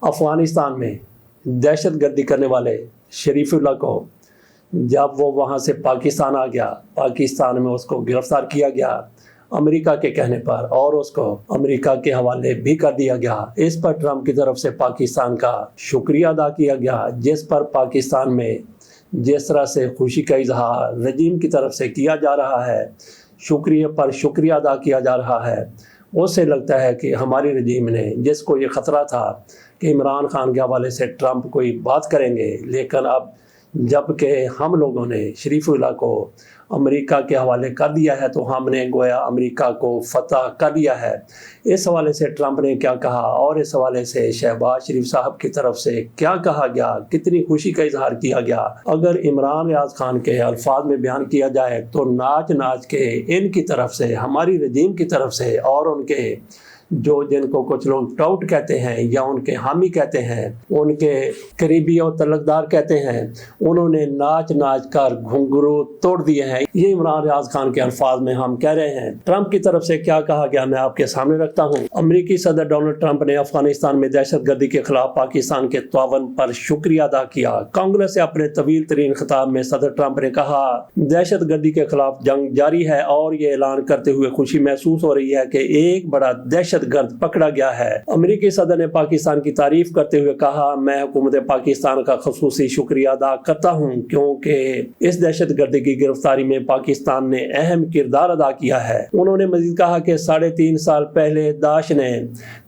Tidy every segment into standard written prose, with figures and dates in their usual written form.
افغانستان میں دہشت گردی کرنے والے شریف اللہ کو جب وہ وہاں سے پاکستان آ گیا، پاکستان میں اس کو گرفتار کیا گیا امریکہ کے کہنے پر، اور اس کو امریکہ کے حوالے بھی کر دیا گیا۔ اس پر ٹرمپ کی طرف سے پاکستان کا شکریہ ادا کیا گیا، جس پر پاکستان میں جس طرح سے خوشی کا اظہار رجیم کی طرف سے کیا جا رہا ہے، شکریہ پر شکریہ ادا کیا جا رہا ہے۔ اس سے لگتا ہے کہ ہماری رجیم نے، جس کو یہ خطرہ تھا کہ عمران خان کے حوالے سے ٹرمپ کوئی بات کریں گے، لیکن اب جب کہ ہم لوگوں نے شریف اللہ کو امریکہ کے حوالے کر دیا ہے تو ہم نے گویا امریکہ کو فتح کر دیا ہے۔ اس حوالے سے ٹرمپ نے کیا کہا اور اس حوالے سے شہباز شریف صاحب کی طرف سے کیا کہا گیا، کتنی خوشی کا اظہار کیا گیا، اگر عمران ریاض خان کے الفاظ میں بیان کیا جائے تو ناچ ناچ کے ان کی طرف سے، ہماری رجیم کی طرف سے، اور ان کے جو جن کو کچھ لوگ ٹاؤٹ کہتے ہیں یا ان کے حامی کہتے ہیں، ان کے قریبی اور تعلقدار کہتے ہیں، انہوں نے ناچ ناچ کر گھنگرو توڑ دیے ہیں۔ یہ عمران ریاض خان کے الفاظ میں ہم کہہ رہے ہیں۔ ٹرمپ کی طرف سے کیا کہا گیا میں آپ کے سامنے رکھتا ہوں۔ امریکی صدر ڈونلڈ ٹرمپ نے افغانستان میں دہشت گردی کے خلاف پاکستان کے تعاون پر شکریہ ادا کیا۔ کانگریس سے اپنے طویل ترین خطاب میں صدر ٹرمپ نے کہا، دہشت گردی کے خلاف جنگ جاری ہے اور یہ اعلان کرتے ہوئے خوشی محسوس ہو رہی ہے کہ ایک بڑا دہشت گرد پکڑا گیا ہے۔ امریکی صدر نے پاکستان کی تعریف کرتے ہوئے کہا، میں حکومت پاکستان کا خصوصی شکریہ ادا کرتا ہوں کیونکہ اس دہشت گردی کی گرفتاری میں پاکستان نے اہم کردار ادا کیا ہے۔ انہوں نے مزید کہا کہ 3.5 سال پہلے داعش نے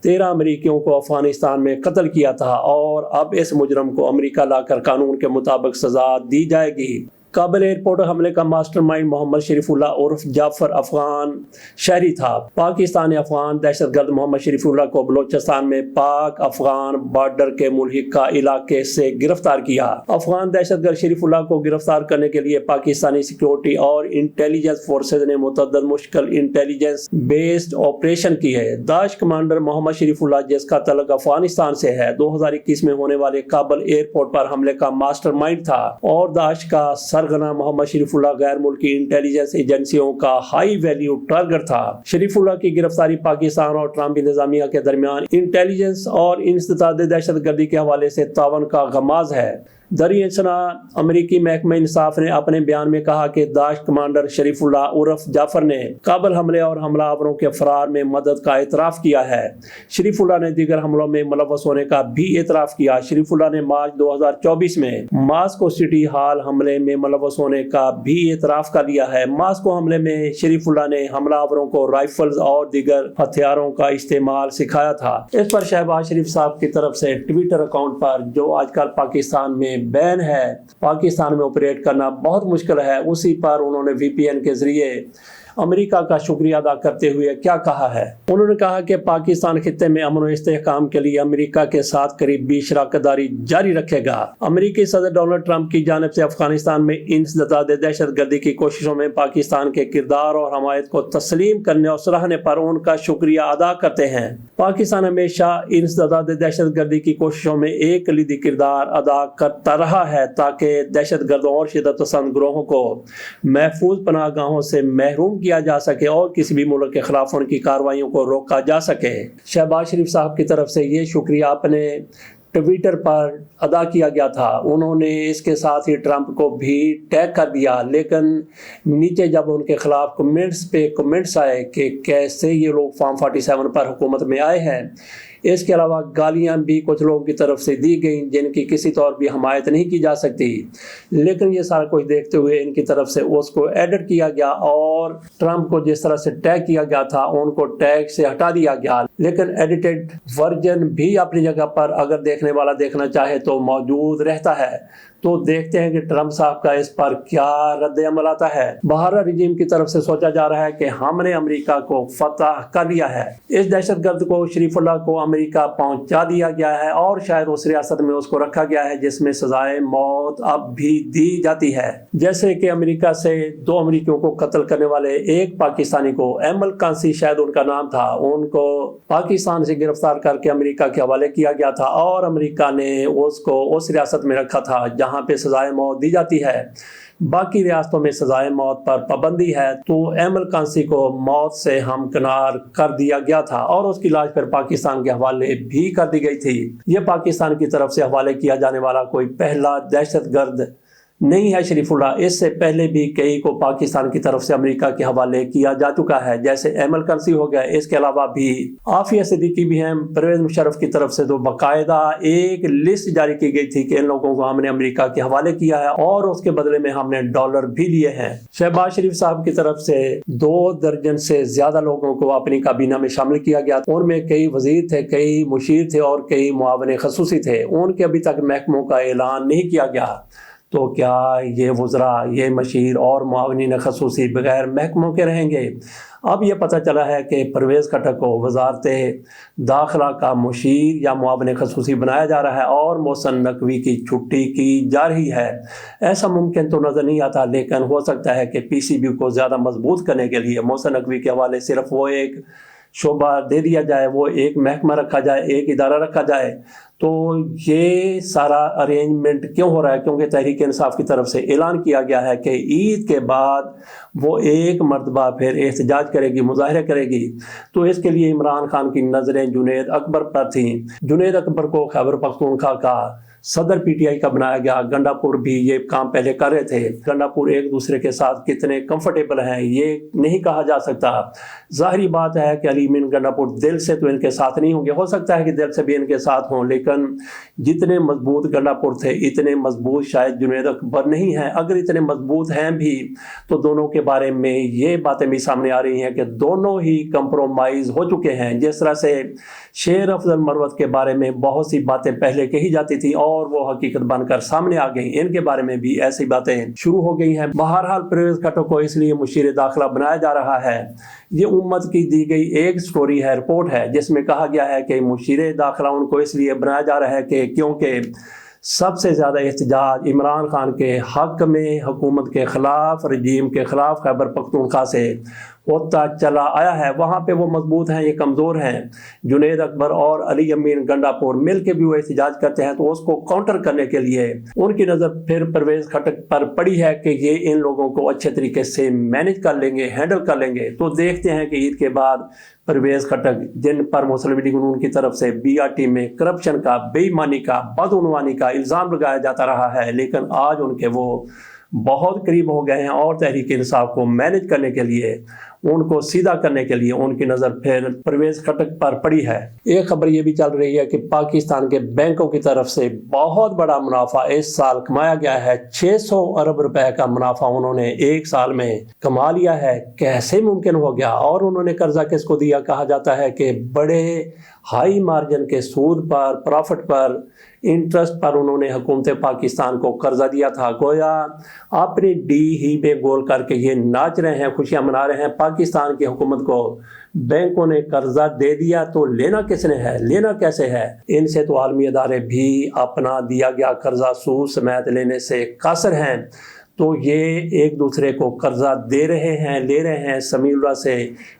13 امریکیوں کو افغانستان میں قتل کیا تھا اور اب اس مجرم کو امریکہ لا کر قانون کے مطابق سزا دی جائے گی۔ کابل ایئرپورٹ حملے کا ماسٹر مائنڈ محمد شریف اللہ عرف جعفر افغان شہری تھا۔ پاکستان نے افغان دہشت گرد محمد شریف اللہ کو بلوچستان میں پاک افغان بارڈر کے ملحقہ علاقے سے گرفتار کیا۔ افغان دہشت گرد شریف اللہ کو گرفتار کرنے کے لیے پاکستانی سیکیورٹی اور انٹیلیجنس فورسز نے متعدد مشکل انٹیلیجنس بیسڈ آپریشن کی ہے۔ داعش کمانڈر محمد شریف اللہ، جس کا تعلق افغانستان سے ہے، 2021 میں ہونے والے کابل ایئرپورٹ پر حملے کا ماسٹر مائنڈ تھا اور داعش کا سرغنہ محمد شریف اللہ غیر ملکی انٹیلیجنس ایجنسیوں کا ہائی ویلیو ٹارگٹ تھا۔ شریف اللہ کی گرفتاری پاکستان اور ٹرمپ انتظامیہ کے درمیان انٹیلیجنس اور انسداد دہشت گردی کے حوالے سے تعاون کا غماز ہے۔ درینسنا امریکی محکمہ انصاف نے اپنے بیان میں کہا کہ داعش کمانڈر شریف اللہ عرف جعفر نے کابل حملے اور حملہ آوروں کے فرار میں مدد کا اعتراف کیا ہے۔ شریف اللہ نے دیگر حملوں میں ملوث ہونے کا بھی اعتراف کیا۔ شریف اللہ نے مارچ 2024 میں ماسکو سٹی ہال حملے میں ملوث ہونے کا بھی اعتراف کر لیا ہے۔ ماسکو حملے میں شریف اللہ نے حملہ آوروں کو رائفلز اور دیگر ہتھیاروں کا استعمال سکھایا تھا۔ اس پر شہباز شریف صاحب کی طرف سے ٹویٹر اکاؤنٹ پر، جو آج کل پاکستان میں بین ہے، پاکستان میں آپریٹ کرنا بہت مشکل ہے، اسی پر انہوں نے VPN کے ذریعے امریکہ کا شکریہ ادا کرتے ہوئے کیا کہا ہے۔ انہوں نے کہا کہ پاکستان خطے میں امن و استحکام کے لیے امریکہ کے ساتھ قریبی شراکت داری جاری رکھے گا۔ امریکی صدر ڈونلڈ ٹرمپ کی جانب سے افغانستان میں انسداد دہشت گردی کی کوششوں میں پاکستان کے کردار اور حمایت کو تسلیم کرنے اور سراہنے پر ان کا شکریہ ادا کرتے ہیں۔ پاکستان ہمیشہ انسداد دہشت گردی کی کوششوں میں ایک کلیدی کردار ادا کرتا رہا ہے تاکہ دہشت گردوں اور شدت پسند گروہوں کو محفوظ پناہ گاہوں سے محروم کیا جا سکے اور کسی بھی ملک کے خلاف ان کی کارروائیوں کو روکا جا سکے۔ شہباز شریف صاحب کی طرف سے یہ شکریہ اپنے ٹویٹر پر ادا کیا گیا تھا۔ انہوں نے اس کے ساتھ ہی ٹرمپ کو بھی ٹیگ کر دیا، لیکن نیچے جب ان کے خلاف کمنٹس آئے کہ کیسے یہ لوگ فارم 47 پر حکومت میں آئے ہیں، اس کے علاوہ گالیاں بھی کچھ لوگوں کی طرف سے دی گئیں جن کی کسی طور بھی حمایت نہیں کی جا سکتی، لیکن یہ سارا کچھ دیکھتے ہوئے ان کی طرف سے اس کو ایڈٹ کیا گیا اور ٹرمپ کو جس طرح سے ٹیگ کیا گیا تھا ان کو ٹیگ سے ہٹا دیا گیا، لیکن ایڈیٹڈ ورژن بھی اپنی جگہ پر اگر دیکھنے والا دیکھنا چاہے تو موجود رہتا ہے۔ تو دیکھتے ہیں کہ ٹرمپ صاحب کا اس پر کیا رد عمل آتا ہے۔ بہارا رجیم کی طرف سے سوچا جا رہا ہے کہ ہم نے امریکہ کو فتح کر لیا ہے، اس دہشت گرد کو شریف اللہ کو امریکہ پہنچا دیا گیا ہے اور شاید اس ریاست میں اس کو رکھا گیا ہے جس میں سزائے موت اب بھی دی جاتی ہے۔ جیسے کہ امریکہ سے 2 امریکیوں کو قتل کرنے والے ایک پاکستانی کو، ایمل کانسی شاید ان کا نام تھا، ان کو پاکستان سے گرفتار کر کے امریکہ کے حوالے کیا گیا تھا، اور امریکہ نے اس کو اس ریاست میں رکھا تھا جہاں پہ سزائے موت دی جاتی ہے۔ باقی ریاستوں میں سزائے موت پر پابندی ہے، تو ایمل کانسی کو موت سے ہمکنار کر دیا گیا تھا اور اس کی لاش پھر پاکستان کے حوالے بھی کر دی گئی تھی۔ یہ پاکستان کی طرف سے حوالے کیا جانے والا کوئی پہلا دہشت گرد نہیں ہے شریف اللہ، اس سے پہلے بھی کئی کو پاکستان کی طرف سے امریکہ کے حوالے کیا جا چکا ہے، جیسے ایمل کرسی ہو گیا۔ اس کے علاوہ بھی عافیہ صدیقی بھی ہیں، پرویز مشرف کی طرف سے تو باقاعدہ ایک لسٹ جاری کی گئی تھی کہ ان لوگوں کو ہم نے امریکہ کے حوالے کیا ہے اور اس کے بدلے میں ہم نے ڈالر بھی لیے ہیں۔ شہباز شریف صاحب کی طرف سے 2 درجن سے زیادہ لوگوں کو اپنی کابینہ میں شامل کیا گیا، ان میں کئی وزیر تھے، کئی مشیر تھے اور کئی معاون خصوصی تھے۔ ان کے ابھی تک محکموں کا اعلان نہیں کیا گیا، تو کیا یہ وزراء، یہ مشیر اور معاونین خصوصی بغیر محکموں کے رہیں گے؟ اب یہ پتہ چلا ہے کہ پرویز خٹک کو وزارت داخلہ کا مشیر یا معاون خصوصی بنایا جا رہا ہے اور محسن نقوی کی چھٹی کی جا رہی ہے۔ ایسا ممکن تو نظر نہیں آتا، لیکن ہو سکتا ہے کہ پی سی بی کو زیادہ مضبوط کرنے کے لیے محسن نقوی کے حوالے صرف وہ ایک شعبہ دے دیا جائے، وہ ایک محکمہ رکھا جائے، ایک ادارہ رکھا جائے۔ تو یہ سارا ارینجمنٹ کیوں ہو رہا ہے؟ کیونکہ تحریک انصاف کی طرف سے اعلان کیا گیا ہے کہ عید کے بعد وہ ایک مرتبہ پھر احتجاج کرے گی، مظاہرے کرے گی۔ تو اس کے لیے عمران خان کی نظریں جنید اکبر پر تھیں۔ جنید اکبر کو خیبر پختونخوا کا صدر پی ٹی آئی کا بنایا گیا۔ گنڈا پور بھی یہ کام پہلے کر رہے تھے۔ گنڈا پور ایک دوسرے کے ساتھ کتنے کمفرٹیبل ہیں یہ نہیں کہا جا سکتا۔ ظاہری بات ہے کہ علی امین گنڈا پور دل سے تو ان کے ساتھ نہیں ہوں گے، ہو سکتا ہے کہ دل سے بھی ان کے ساتھ ہوں، لیکن جتنے مضبوط گنڈا پور تھے اتنے مضبوط شاید جنید اکبر نہیں ہیں۔ اگر اتنے مضبوط ہیں بھی تو دونوں کے بارے میں یہ باتیں بھی سامنے آ رہی ہیں کہ دونوں ہی کمپرومائز ہو چکے ہیں۔ جس طرح سے شیر افضل مروت کے بارے میں بہت سی باتیں پہلے کہی جاتی تھی اور وہ حقیقت بن کر سامنے آ گئی، ان کے بارے میں بھی ایسی باتیں شروع ہو گئی ہیں۔ بہرحال پرویز خٹک کو اس لیے مشیر داخلہ بنایا جا رہا ہے۔ یہ امت کی دی گئی ایک سٹوری ہے، رپورٹ ہے، جس میں کہا گیا ہے کہ مشیر داخلہ ان کو اس لیے بنایا جا رہا ہے کہ کیونکہ سب سے زیادہ احتجاج عمران خان کے حق میں، حکومت کے خلاف، رجیم کے خلاف خیبر پختونخوا سے ہوتا چلا آیا ہے۔ وہاں پہ وہ مضبوط ہیں، یہ کمزور ہیں۔ جنید اکبر اور علی امین گنڈا پور مل کے بھی وہ احتجاج کرتے ہیں، تو اس کو کاؤنٹر کرنے کے لیے ان کی نظر پھر پرویز خٹک پر پڑی ہے کہ یہ ان لوگوں کو اچھے طریقے سے مینج کر لیں گے، ہینڈل کر لیں گے۔ تو دیکھتے ہیں کہ عید کے بعد پرویز خٹک، جن پر مسلم لیگ نون کی طرف سے بی آر ٹی میں کرپشن کا، بے ایمانی کا، بدعنوانی کا الزام لگایا جاتا رہا ہے، لیکن آج ان کے وہ بہت قریب ہو گئے ہیں اور تحریک انصاف کو مینج کرنے کے لیے، ان کو سیدھا کرنے کے لیے ان کی نظر پھر پرویز خٹک پر پڑی ہے۔ ایک خبر یہ بھی چل رہی ہے کہ پاکستان کے بینکوں کی طرف سے بہت بڑا منافع اس سال کمایا گیا ہے۔ 600 ارب روپے کا منافع انہوں نے ایک سال میں کما لیا ہے۔ کیسے ممکن ہو گیا؟ اور انہوں نے قرضہ کس کو دیا؟ کہا جاتا ہے کہ بڑے ہائی مارجن کے سود پر، پرافٹ پر، انٹرسٹ پر انہوں نے حکومت پاکستان کو قرضہ دیا تھا۔ گویا اپنی ڈی ہی میں گول کر کے یہ ناچ رہے ہیں، خوشیاں منا رہے ہیں۔ پاکستان کی حکومت کو بینکوں نے قرضہ دے دیا تو لینا کس نے ہے؟ لینا کیسے ہے؟ ان سے تو عالمی ادارے بھی اپنا دیا گیا قرضہ سود سمیت لینے سے قاصر ہیں۔ تو یہ ایک دوسرے کو قرضہ دے رہے ہیں، لے رہے ہیں، سمیع اللہ سے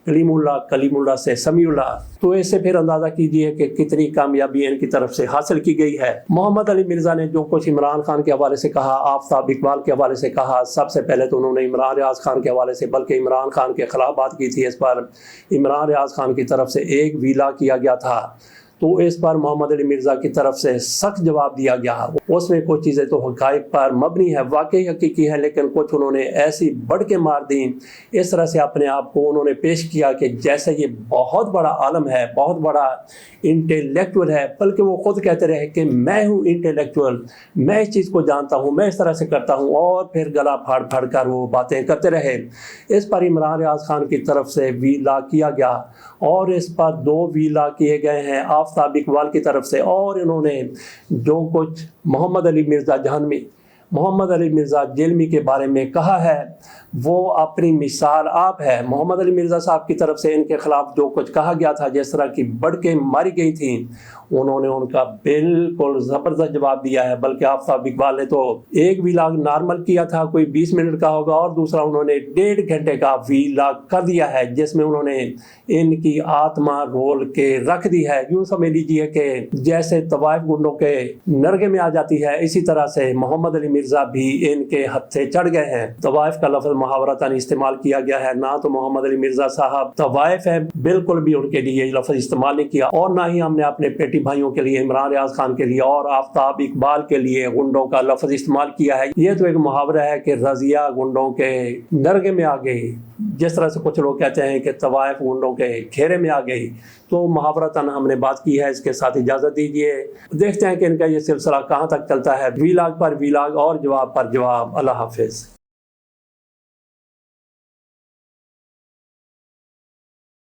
کلیم اللہ، کلیم اللہ سے سمیع اللہ۔ تو اس سے پھر اندازہ کیجئے کہ کتنی کامیابی ان کی طرف سے حاصل کی گئی ہے۔ محمد علی مرزا نے جو کچھ عمران خان کے حوالے سے کہا، آفتاب اقبال کے حوالے سے کہا، سب سے پہلے تو انہوں نے عمران ریاض خان کے حوالے سے بلکہ عمران خان کے خلاف بات کی تھی۔ اس پر عمران ریاض خان کی طرف سے ایک ویلا کیا گیا تھا، تو اس پر محمد علی مرزا کی طرف سے سخت جواب دیا گیا۔ اس میں کچھ چیزیں تو حقائق پر مبنی ہے، واقعی حقیقی ہے، لیکن کچھ انہوں نے ایسی بڑھ کے مار دیں، اس طرح سے اپنے آپ کو انہوں نے پیش کیا کہ جیسے یہ بہت بڑا عالم ہے، بہت بڑا انٹیلیکچوئل ہے، بلکہ وہ خود کہتے رہے کہ میں ہوں انٹیلیکچوئل، میں اس چیز کو جانتا ہوں، میں اس طرح سے کرتا ہوں، اور پھر گلا پھاڑ پھاڑ کر وہ باتیں کرتے رہے۔ اس پر عمران ریاض خان کی طرف سے ویلا کیا گیا اور اس پر 2 ویلا کیے گئے ہیں آفتاب اقبال کی طرف سے، اور انہوں نے جو کچھ محمد علی مرزا جہانوی محمد علی مرزا جیلمی کے بارے میں کہا ہے وہ اپنی مثال آپ ہے۔ محمد علی مرزا صاحب کی طرف سے ان کے خلاف جو کچھ کہا گیا تھا، جس طرح کی بڑکیں ماری گئی تھیں، انہوں نے ان کا بالکل زبردست جواب دیا ہے۔ بلکہ آفتاب اقبال نے تو ایک ویلاگ نارمل کیا تھا، کوئی 20 منٹ کا ہوگا، اور دوسرا انہوں نے 1.5 گھنٹے کا ویلاگ کر دیا ہے، جس میں انہوں نے ان کی آتما رول کے رکھ دی ہے۔ یوں سمجھ لیجیے کہ جیسے طوائف گنڈوں کے نرگے میں آ جاتی ہے، اسی طرح سے محمد علی مرزا بھی ان کے حد سے چڑھ گئے ہیں۔ طوائف کا لفظ محاورتاً استعمال کیا گیا ہے، نہ تو محمد علی مرزا صاحب طوائف ہے، بالکل بھی ان کے لیے یہ لفظ استعمال نہیں کیا، اور نہ ہی ہم نے اپنے پیٹی بھائیوں کے لیے، عمران ریاض خان کے لیے اور آفتاب اقبال کے لیے گنڈوں کا لفظ استعمال کیا ہے۔ یہ تو ایک محاورہ ہے کہ رضیہ گنڈوں کے نرگے میں آ گئی، جس طرح سے کچھ لوگ کہتے ہیں کہ طوائف گنڈوں کے گھیرے میں آ گئی، تو محاورتاً ہم نے بات کی ہے۔ اس کے ساتھ اجازت دیجیے، دیکھتے ہیں کہ ان کا یہ سلسلہ کہاں تک چلتا ہے۔ ویلاگ پر ویلاگ اور جواب پر جواب۔ اللہ حافظ۔